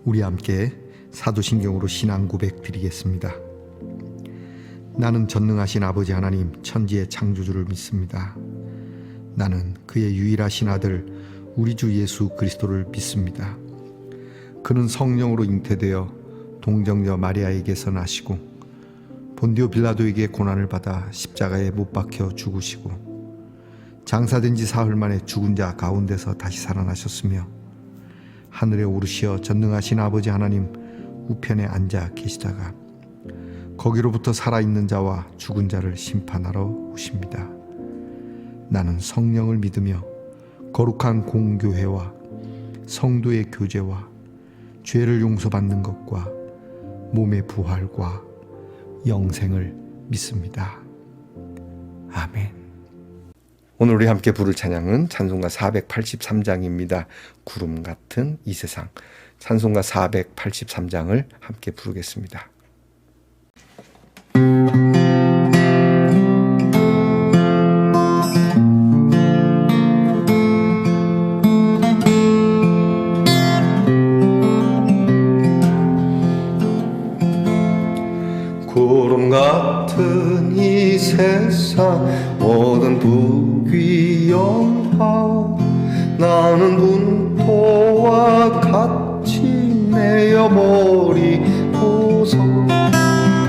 우리 함께 사도신경으로 신앙 고백 드리겠습니다. 나는 전능하신 아버지 하나님 천지의 창조주를 믿습니다. 나는 그의 유일하신 아들 우리 주 예수 그리스도를 믿습니다. 그는 성령으로 잉태되어 동정녀 마리아에게서 나시고 본디오 빌라도에게 고난을 받아 십자가에 못 박혀 죽으시고 장사된 지 사흘 만에 죽은 자 가운데서 다시 살아나셨으며 하늘에 오르시어 전능하신 아버지 하나님 우편에 앉아 계시다가 거기로부터 살아있는 자와 죽은 자를 심판하러 오십니다. 나는 성령을 믿으며 거룩한 공교회와 성도의 교제와 죄를 용서받는 것과 몸의 부활과 영생을 믿습니다. 아멘. 오늘 우리 함께 부를 찬양은 찬송가 483장입니다. 구름 같은 이 세상. 찬송가 483장을 함께 부르겠습니다. 구름 같은 이 세상 모든 부귀영화 나는 분토와 같이 내어버리고서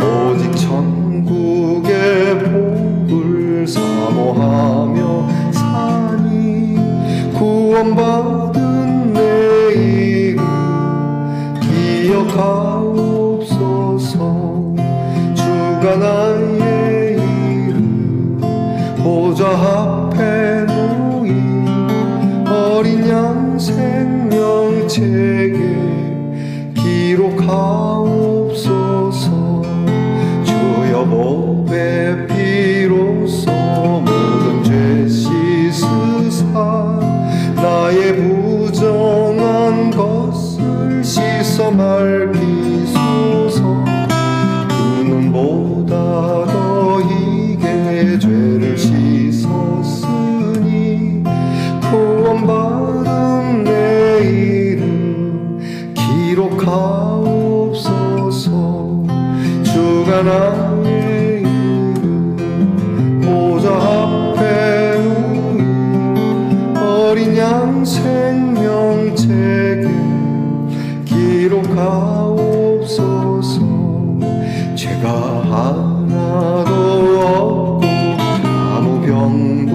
오직 천국의 복을 사모하며 사니 구원받은 내 이름 기억하옵소서. 주가 나의 이름 보좌 앞에 놓인 어린 양 생명책에 기록하옵소서. 주여 보배 피로써 모든 죄 씻으사 나의 부정한 것을 씻어 말기소서. 보다 더 이게 죄를 씻었으니 구원받은 내 이름 기록하옵소서. 주가 나의 이름 보좌 앞에 놓인 어린 양 생명책에 기록하옵소서. 죄가 하나도 없고 아무 병도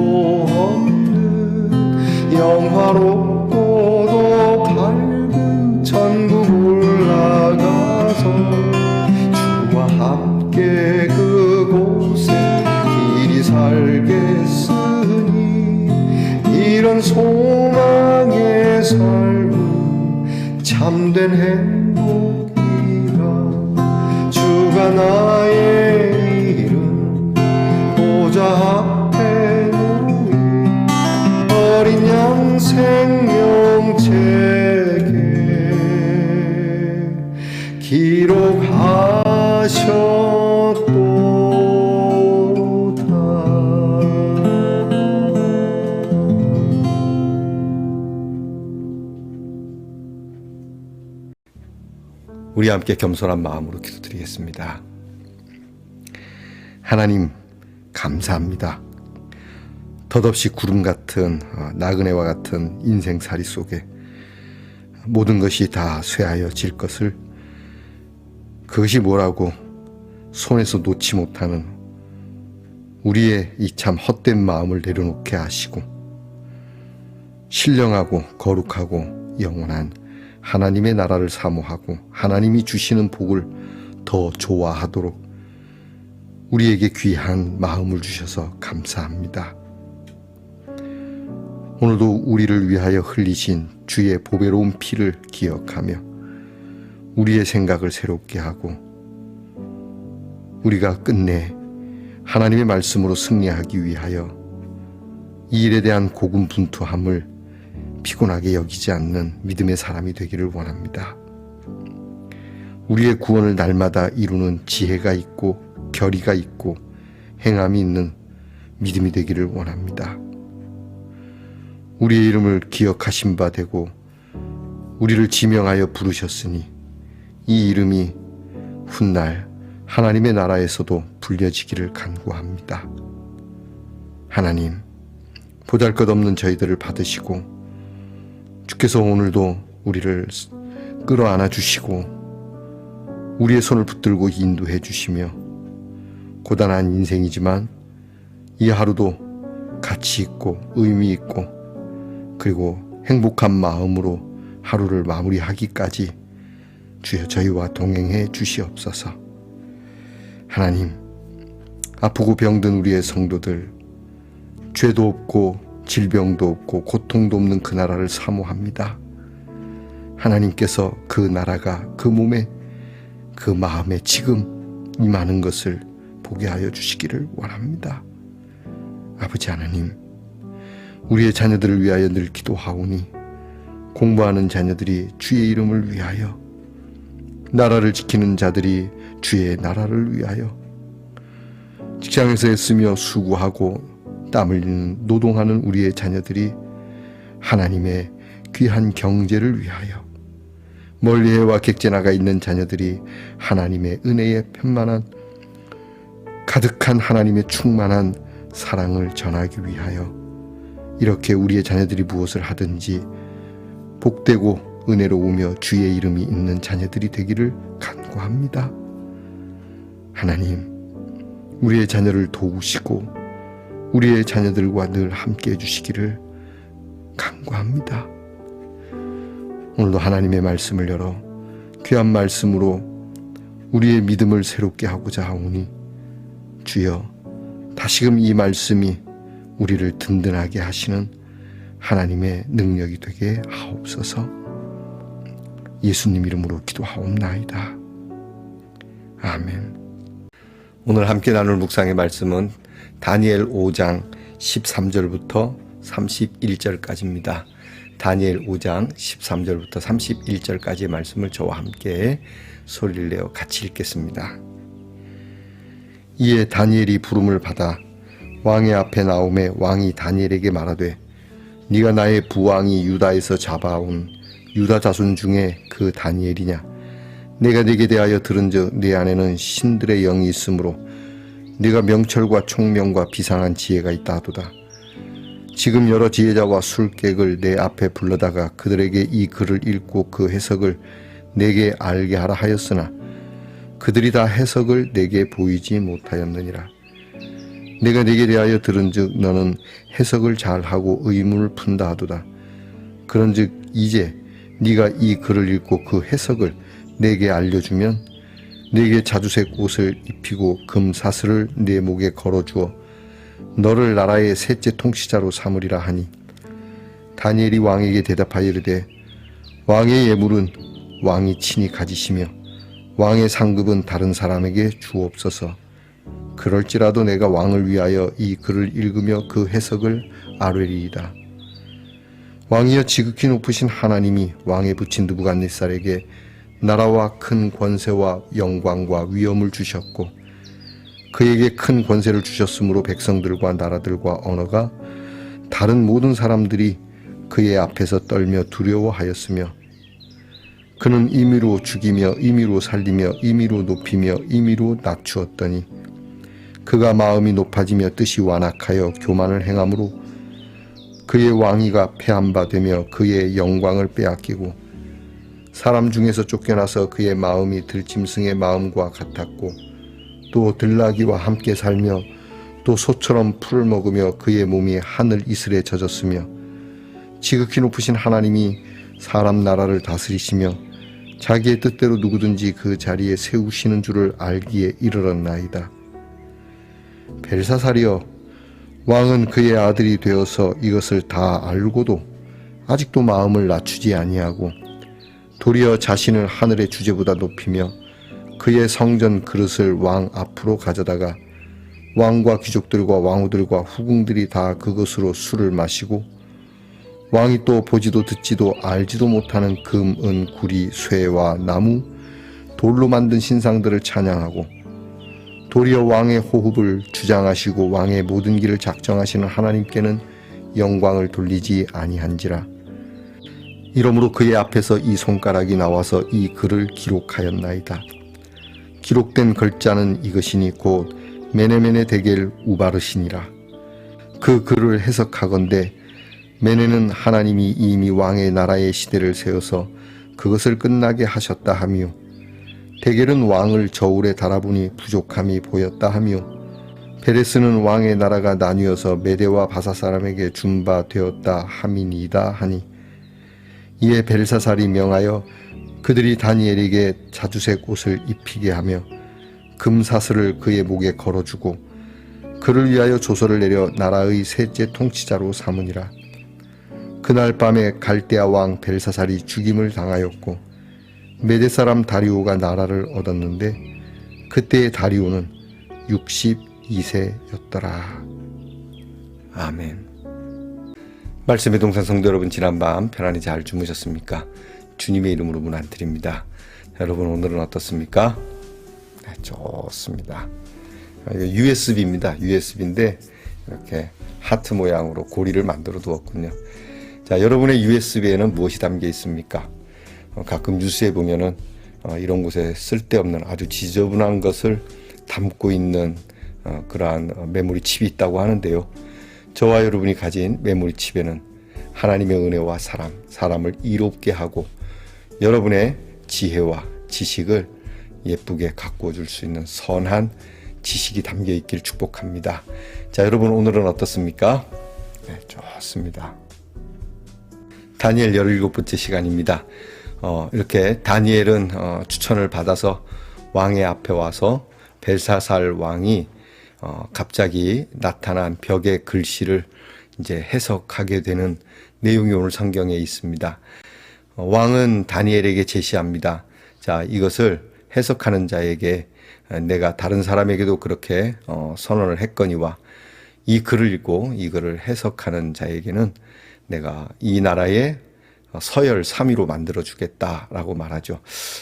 없는 영화롭고도 밝은 천국 올라가서 주와 함께 그곳에 길이 살겠으니 이런 소망의 삶은 참된 행복. 주가 나의 이름 보좌 앞에 놓인 어린 양 생명책에 기록하셨도다. 우리 함께 겸손한 마음으로 기도드리겠습니다. 하나님 감사합니다. 덧없이 구름 같은 나그네와 같은 인생살이 속에 모든 것이 다 쇠하여질 것을 그것이 뭐라고 손에서 놓지 못하는 우리의 이 참 헛된 마음을 내려놓게 하시고 신령하고 거룩하고 영원한 하나님의 나라를 사모하고 하나님이 주시는 복을 더 좋아하도록 우리에게 귀한 마음을 주셔서 감사합니다. 오늘도 우리를 위하여 흘리신 주의 보배로운 피를 기억하며 우리의 생각을 새롭게 하고 우리가 끝내 하나님의 말씀으로 승리하기 위하여 이 일에 대한 고군분투함을 피곤하게 여기지 않는 믿음의 사람이 되기를 원합니다. 우리의 구원을 날마다 이루는 지혜가 있고 결의가 있고 행함이 있는 믿음이 되기를 원합니다. 우리의 이름을 기억하신 바 되고 우리를 지명하여 부르셨으니 이 이름이 훗날 하나님의 나라에서도 불려지기를 간구합니다. 하나님, 보잘것없는 저희들을 받으시고 주께서 오늘도 우리를 끌어안아 주시고 우리의 손을 붙들고 인도해 주시며 고단한 인생이지만 이 하루도 가치 있고 의미 있고 그리고 행복한 마음으로 하루를 마무리하기까지 주여 저희와 동행해 주시옵소서. 하나님, 아프고 병든 우리의 성도들, 죄도 없고 질병도 없고 고통도 없는 그 나라를 사모합니다. 하나님께서 그 나라가 그 몸에 그 마음에 지금 임하는 것을 보게 하여 주시기를 원합니다. 아버지 하나님, 우리의 자녀들을 위하여 늘 기도하오니 공부하는 자녀들이 주의 이름을 위하여, 나라를 지키는 자들이 주의 나라를 위하여, 직장에서 애쓰며 수고하고 땀 흘리는 노동하는 우리의 자녀들이 하나님의 귀한 경제를 위하여, 멀리해와 객지나가 있는 자녀들이 하나님의 은혜에 편만한 가득한 하나님의 충만한 사랑을 전하기 위하여 이렇게 우리의 자녀들이 무엇을 하든지 복되고 은혜로우며 주의 이름이 있는 자녀들이 되기를 간구합니다. 하나님, 우리의 자녀를 도우시고 우리의 자녀들과 늘 함께 해주시기를 간구합니다. 오늘도 하나님의 말씀을 열어 귀한 말씀으로 우리의 믿음을 새롭게 하고자 하오니 주여 다시금 이 말씀이 우리를 든든하게 하시는 하나님의 능력이 되게 하옵소서. 예수님 이름으로 기도하옵나이다. 아멘. 오늘 함께 나눌 묵상의 말씀은 다니엘 5장 13절부터 31절까지입니다. 다니엘 5장 13절부터 31절까지의 말씀을 저와 함께 소리를 내어 같이 읽겠습니다. 이에 다니엘이 부름을 받아 왕의 앞에 나오매 왕이 다니엘에게 말하되 네가 나의 부왕이 유다에서 잡아온 유다 자손 중에 그 다니엘이냐? 내가 네게 대하여 들은즉 네 안에는 신들의 영이 있으므로 네가 명철과 총명과 비상한 지혜가 있다 하도다. 지금 여러 지혜자와 술객을 내 앞에 불러다가 그들에게 이 글을 읽고 그 해석을 내게 알게 하라 하였으나 그들이 다 해석을 내게 보이지 못하였느니라. 내가 네게 대하여 들은즉 너는 해석을 잘하고 의문을 푼다 하도다. 그런즉 이제 네가 이 글을 읽고 그 해석을 내게 알려주면 네게 자주색 옷을 입히고 금 사슬을 네 목에 걸어주어 너를 나라의 셋째 통치자로 삼으리라 하니 다니엘이 왕에게 대답하여 이르되 왕의 예물은 왕이 친히 가지시며 왕의 상급은 다른 사람에게 주옵소서. 그럴지라도 내가 왕을 위하여 이 글을 읽으며 그 해석을 아뢰리이다. 왕이여 지극히 높으신 하나님이 왕에 붙인 느부갓네살에게 나라와 큰 권세와 영광과 위엄을 주셨고 그에게 큰 권세를 주셨으므로 백성들과 나라들과 언어가 다른 모든 사람들이 그의 앞에서 떨며 두려워하였으며 그는 임의로 죽이며 임의로 살리며 임의로 높이며 임의로 낮추었더니 그가 마음이 높아지며 뜻이 완악하여 교만을 행함으로 그의 왕위가 패한 바 되며 그의 영광을 빼앗기고 사람 중에서 쫓겨나서 그의 마음이 들짐승의 마음과 같았고 또 들나귀와 함께 살며 또 소처럼 풀을 먹으며 그의 몸이 하늘 이슬에 젖었으며 지극히 높으신 하나님이 사람 나라를 다스리시며 자기의 뜻대로 누구든지 그 자리에 세우시는 줄을 알기에 이르렀나이다. 벨사살이여, 왕은 그의 아들이 되어서 이것을 다 알고도 아직도 마음을 낮추지 아니하고 도리어 자신을 하늘의 주제보다 높이며 그의 성전 그릇을 왕 앞으로 가져다가 왕과 귀족들과 왕후들과 후궁들이 다 그것으로 술을 마시고 왕이 또 보지도 듣지도 알지도 못하는 금, 은, 구리, 쇠와 나무, 돌로 만든 신상들을 찬양하고 도리어 왕의 호흡을 주장하시고 왕의 모든 길을 작정하시는 하나님께는 영광을 돌리지 아니한지라. 이러므로 그의 앞에서 이 손가락이 나와서 이 글을 기록하였나이다. 기록된 글자는 이것이니 곧 메네메네 데겔 우바르시니라. 그 글을 해석하건대 메네는 하나님이 이미 왕의 나라의 시대를 세워서 그것을 끝나게 하셨다 하며, 데겔은 왕을 저울에 달아보니 부족함이 보였다 하며, 베레스는 왕의 나라가 나뉘어서 메대와 바사 사람에게 준 바 되었다 함이니이다 하니, 이에 벨사살이 명하여 그들이 다니엘에게 자주색 옷을 입히게 하며 금사슬을 그의 목에 걸어주고 그를 위하여 조서를 내려 나라의 셋째 통치자로 삼으니라. 그날 밤에 갈대아 왕 벨사살이 죽임을 당하였고 메대 사람 다리오가 나라를 얻었는데 그때의 다리오는 62세였더라. 아멘. 말씀의 동산 성도 여러분, 지난밤 편안히 잘 주무셨습니까? 주님의 이름으로 문안드립니다. 여러분, 오늘은 어떻습니까? 네, 좋습니다. USB입니다. USB인데 이렇게 하트 모양으로 고리를 만들어 두었군요. 자, 여러분의 USB에는 무엇이 담겨 있습니까? 가끔 뉴스에 보면은 이런 곳에 쓸데없는 아주 지저분한 것을 담고 있는 그러한 메모리 칩이 있다고 하는데요. 저와 여러분이 가진 메모리 칩에는 하나님의 은혜와 사람을 이롭게 하고 여러분의 지혜와 지식을 예쁘게 가꾸어 줄 수 있는 선한 지식이 담겨 있길 축복합니다. 자, 여러분, 오늘은 어떻습니까? 네, 좋습니다. 다니엘 17번째 시간입니다. 이렇게 다니엘은 추천을 받아서 왕의 앞에 와서 벨사살 왕이 갑자기 나타난 벽의 글씨를 이제 해석하게 되는 내용이 오늘 성경에 있습니다. 왕은 다니엘에게 제시합니다. 자, 이것을 해석하는 자에게 내가 다른 사람에게도 그렇게 선언을 했거니와 이 글을 읽고 이 글을 해석하는 자에게는 내가 이 나라의 서열 3위로 만들어 주겠다라고 말하죠.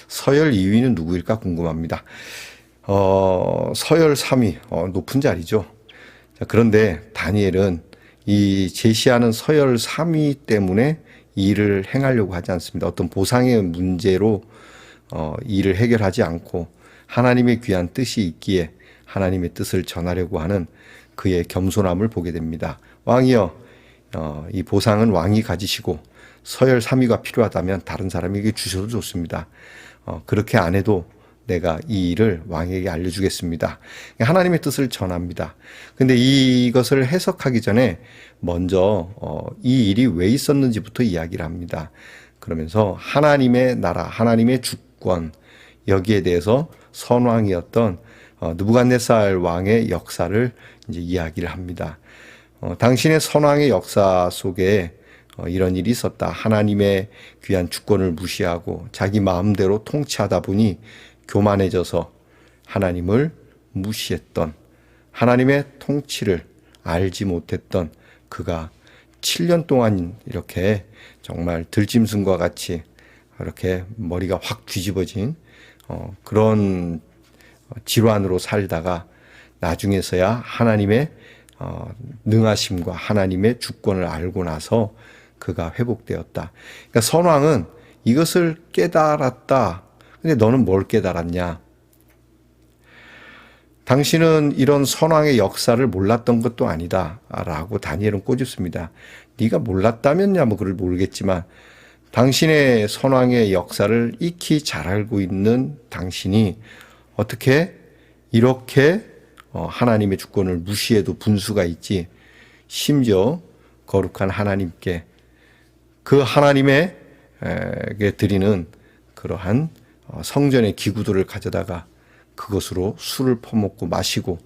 서열 2위는 누구일까 궁금합니다. 서열 3위, 높은 자리죠. 자, 그런데 다니엘은 이 제시하는 서열 3위 때문에 이 일을 행하려고 하지 않습니다. 어떤 보상의 문제로 일을 해결하지 않고 하나님의 귀한 뜻이 있기에 하나님의 뜻을 전하려고 하는 그의 겸손함을 보게 됩니다. 왕이여, 이 보상은 왕이 가지시고 서열 3위가 필요하다면 다른 사람에게 주셔도 좋습니다. 그렇게 안 해도 내가 이 일을 왕에게 알려주겠습니다. 하나님의 뜻을 전합니다. 근데 이것을 해석하기 전에 먼저 이 일이 왜 있었는지부터 이야기를 합니다. 그러면서 하나님의 나라, 하나님의 주권, 여기에 대해서 선왕이었던 느부갓네살 왕의 역사를 이제 이야기를 합니다. 당신의 선왕의 역사 속에 이런 일이 있었다. 하나님의 귀한 주권을 무시하고 자기 마음대로 통치하다 보니 교만해져서 하나님을 무시했던, 하나님의 통치를 알지 못했던 그가 7년 동안 이렇게 정말 들짐승과 같이 이렇게 머리가 확 뒤집어진 그런 질환으로 살다가 나중에서야 하나님의 능하심과 하나님의 주권을 알고 나서 그가 회복되었다. 그러니까 선왕은 이것을 깨달았다. 근데 너는 뭘 깨달았냐? 당신은 이런 선왕의 역사를 몰랐던 것도 아니다 라고 다니엘은 꼬집습니다. 네가 몰랐다면야 뭐 그걸 모르겠지만 당신의 선왕의 역사를 익히 잘 알고 있는 당신이 어떻게 이렇게 하나님의 주권을 무시해도 분수가 있지, 심지어 거룩한 하나님께 그 하나님에게 드리는 그러한 성전의 기구들을 가져다가 그것으로 술을 퍼먹고 마시고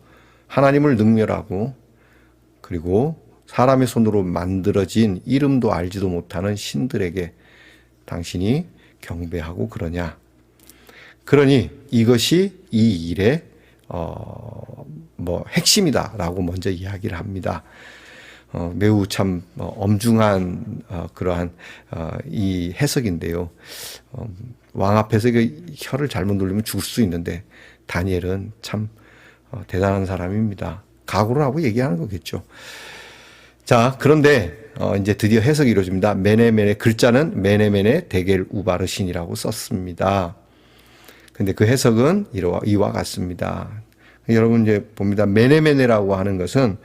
하나님을 능멸하고 그리고 사람의 손으로 만들어진 이름도 알지도 못하는 신들에게 당신이 경배하고 그러냐. 그러니 이것이 이 일의 핵심이다라고 먼저 이야기를 합니다. 매우 참 엄중한 그러한 이 해석인데요. 왕 앞에서 혀를 잘못 누르면 죽을 수 있는데 다니엘은 참 대단한 사람입니다. 각오를 하고 얘기하는 거겠죠. 자, 그런데 이제 드디어 해석이 이루어집니다. 메네메네, 글자는 메네메네 데겔 우바르신이라고 썼습니다. 근데 그 해석은 이와 같습니다. 여러분 이제 봅니다. 메네메네라고 하는 것은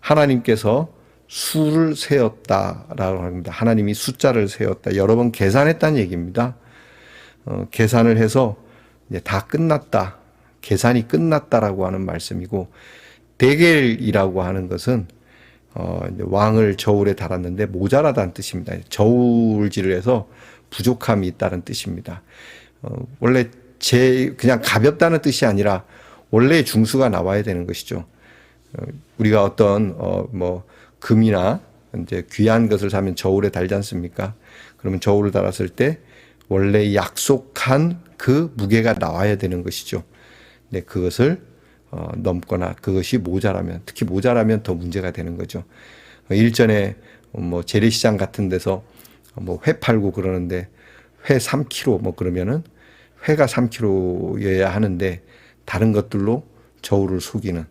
하나님께서 수를 세었다라고 합니다. 하나님이 숫자를 세었다. 여러 번 계산했다는 얘기입니다. 계산을 해서 이제 다 끝났다. 계산이 끝났다라고 하는 말씀이고, 데겔이라고 하는 것은 이제 왕을 저울에 달았는데 모자라다는 뜻입니다. 저울질을 해서 부족함이 있다는 뜻입니다. 원래 그냥 가볍다는 뜻이 아니라 원래 중수가 나와야 되는 것이죠. 우리가 어떤 뭐 금이나 이제 귀한 것을 사면 저울에 달지 않습니까? 그러면 저울을 달았을 때 원래 약속한 그 무게가 나와야 되는 것이죠. 네, 그것을 넘거나 그것이 모자라면, 특히 모자라면 더 문제가 되는 거죠. 일전에 뭐 재래시장 같은 데서 뭐 회 팔고 그러는데 회 3kg 뭐 그러면은 회가 3kg여야 하는데 다른 것들로 저울을 속이는,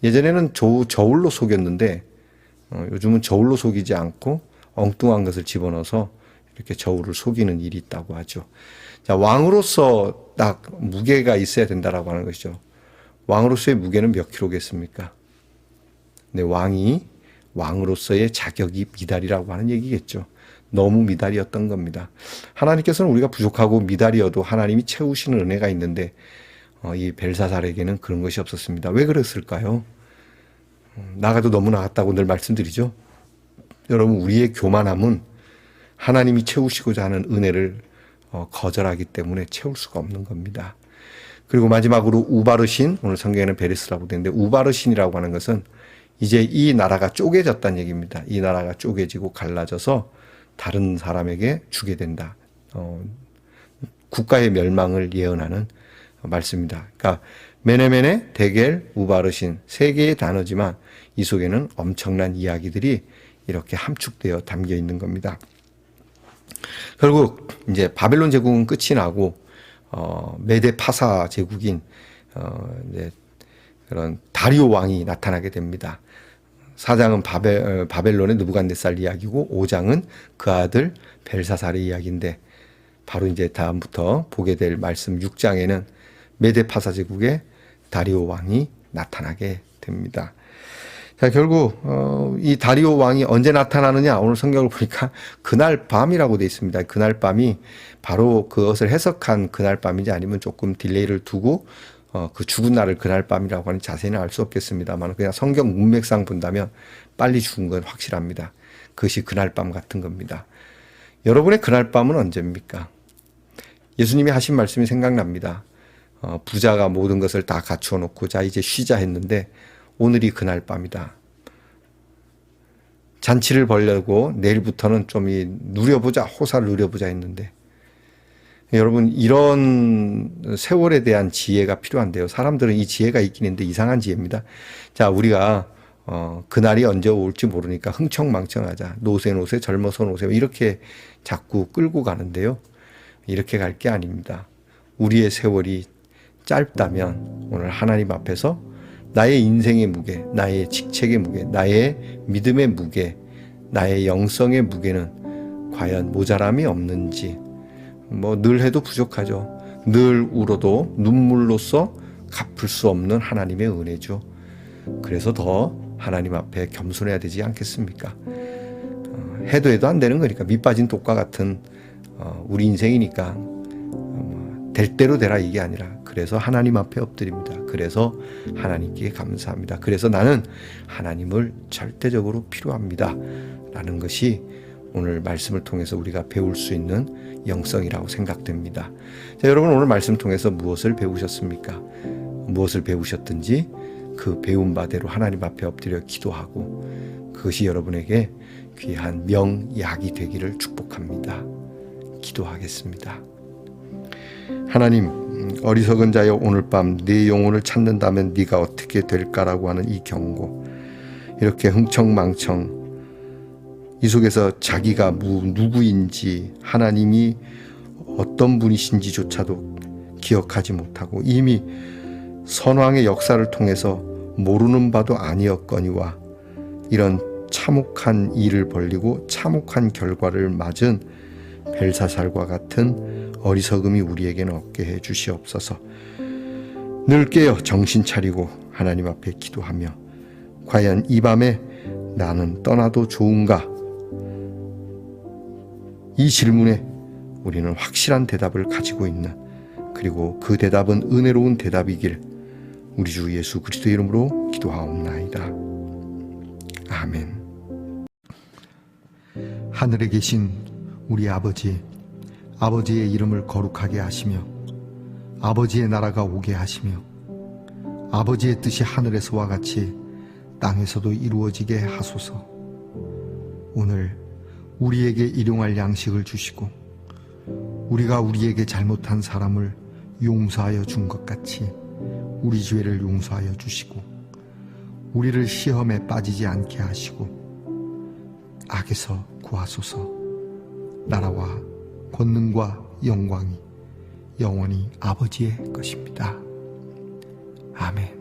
예전에는 저울로 속였는데 요즘은 저울로 속이지 않고 엉뚱한 것을 집어넣어서 이렇게 저울을 속이는 일이 있다고 하죠. 자, 왕으로서 딱 무게가 있어야 된다라고 하는 것이죠. 왕으로서의 무게는 몇 킬로겠습니까? 네, 왕으로서의 자격이 미달이라고 하는 얘기겠죠. 너무 미달이었던 겁니다. 하나님께서는 우리가 부족하고 미달이어도 하나님이 채우시는 은혜가 있는데 이 벨사살에게는 그런 것이 없었습니다. 왜 그랬을까요? 나가도 너무 나갔다고 늘 말씀드리죠. 여러분, 우리의 교만함은 하나님이 채우시고자 하는 은혜를 거절하기 때문에 채울 수가 없는 겁니다. 그리고 마지막으로 우바르신, 오늘 성경에는 베레스라고 되는데 우바르신이라고 하는 것은 이제 이 나라가 쪼개졌다는 얘기입니다. 이 나라가 쪼개지고 갈라져서 다른 사람에게 주게 된다. 국가의 멸망을 예언하는 말씀입니다. 그러니까 메네메네, 데겔, 우바르신 세 개의 단어지만 이 속에는 엄청난 이야기들이 이렇게 함축되어 담겨 있는 겁니다. 결국 이제 바벨론 제국은 끝이 나고 메데 파사 제국인 이제 그런 다리오 왕이 나타나게 됩니다. 4장은 바벨론의 느부갓네살 이야기고 5장은 그 아들 벨사살의 이야기인데, 바로 이제 다음부터 보게 될 말씀 6장에는 메데 파사 제국의 다리오 왕이 나타나게 됩니다. 자, 결국 이 다리오 왕이 언제 나타나느냐, 오늘 성경을 보니까 그날 밤이라고 되어 있습니다. 그날 밤이 바로 그것을 해석한 그날 밤인지 아니면 조금 딜레이를 두고 그 죽은 날을 그날 밤이라고 하는 자세히는 알 수 없겠습니다만, 그냥 성경 문맥상 본다면 빨리 죽은 건 확실합니다. 그것이 그날 밤 같은 겁니다. 여러분의 그날 밤은 언제입니까? 예수님이 하신 말씀이 생각납니다. 부자가 모든 것을 다 갖추어 놓고 자 이제 쉬자 했는데 오늘이 그날 밤이다. 잔치를 벌려고 내일부터는 좀 누려보자, 호사를 누려보자 했는데, 여러분, 이런 세월에 대한 지혜가 필요한데요. 사람들은 이 지혜가 있긴 있는데 이상한 지혜입니다. 자, 우리가 그날이 언제 올지 모르니까 흥청망청하자. 노세 젊어서 노세 이렇게 자꾸 끌고 가는데요. 이렇게 갈 게 아닙니다. 우리의 세월이 짧다면 오늘 하나님 앞에서 나의 인생의 무게, 나의 직책의 무게, 나의 믿음의 무게, 나의 영성의 무게는 과연 모자람이 없는지, 뭐 늘 해도 부족하죠. 늘 울어도 눈물로써 갚을 수 없는 하나님의 은혜죠. 그래서 더 하나님 앞에 겸손해야 되지 않겠습니까? 해도 안 되는 거니까, 밑 빠진 독과 같은 우리 인생이니까 될 대로 되라 이게 아니라, 그래서 하나님 앞에 엎드립니다. 그래서 하나님께 감사합니다. 그래서 나는 하나님을 절대적으로 필요합니다 라는 것이 오늘 말씀을 통해서 우리가 배울 수 있는 영성이라고 생각됩니다. 자, 여러분, 오늘 말씀 통해서 무엇을 배우셨습니까? 무엇을 배우셨든지 그 배운 바대로 하나님 앞에 엎드려 기도하고 그것이 여러분에게 귀한 명약이 되기를 축복합니다. 기도하겠습니다. 하나님, 어리석은 자여, 오늘 밤 네 영혼을 찾는다면 네가 어떻게 될까라고 하는 이 경고, 이렇게 흥청망청 이 속에서 자기가 누구인지, 하나님이 어떤 분이신지조차도 기억하지 못하고 이미 선왕의 역사를 통해서 모르는 바도 아니었거니와 이런 참혹한 일을 벌리고 참혹한 결과를 맞은 벨사살과 같은 어리석음이 우리에게는 없게 해 주시옵소서. 늘 깨어 정신 차리고 하나님 앞에 기도하며 과연 이 밤에 나는 떠나도 좋은가? 이 질문에 우리는 확실한 대답을 가지고 있는, 그리고 그 대답은 은혜로운 대답이길 우리 주 예수 그리스도의 이름으로 기도하옵나이다. 아멘. 하늘에 계신 우리 아버지, 아버지의 이름을 거룩하게 하시며 아버지의 나라가 오게 하시며 아버지의 뜻이 하늘에서와 같이 땅에서도 이루어지게 하소서. 오늘 우리에게 일용할 양식을 주시고 우리가 우리에게 잘못한 사람을 용서하여 준 것 같이 우리 죄를 용서하여 주시고 우리를 시험에 빠지지 않게 하시고 악에서 구하소서. 나라와 권능과 영광이 영원히 아버지의 것입니다. 아멘.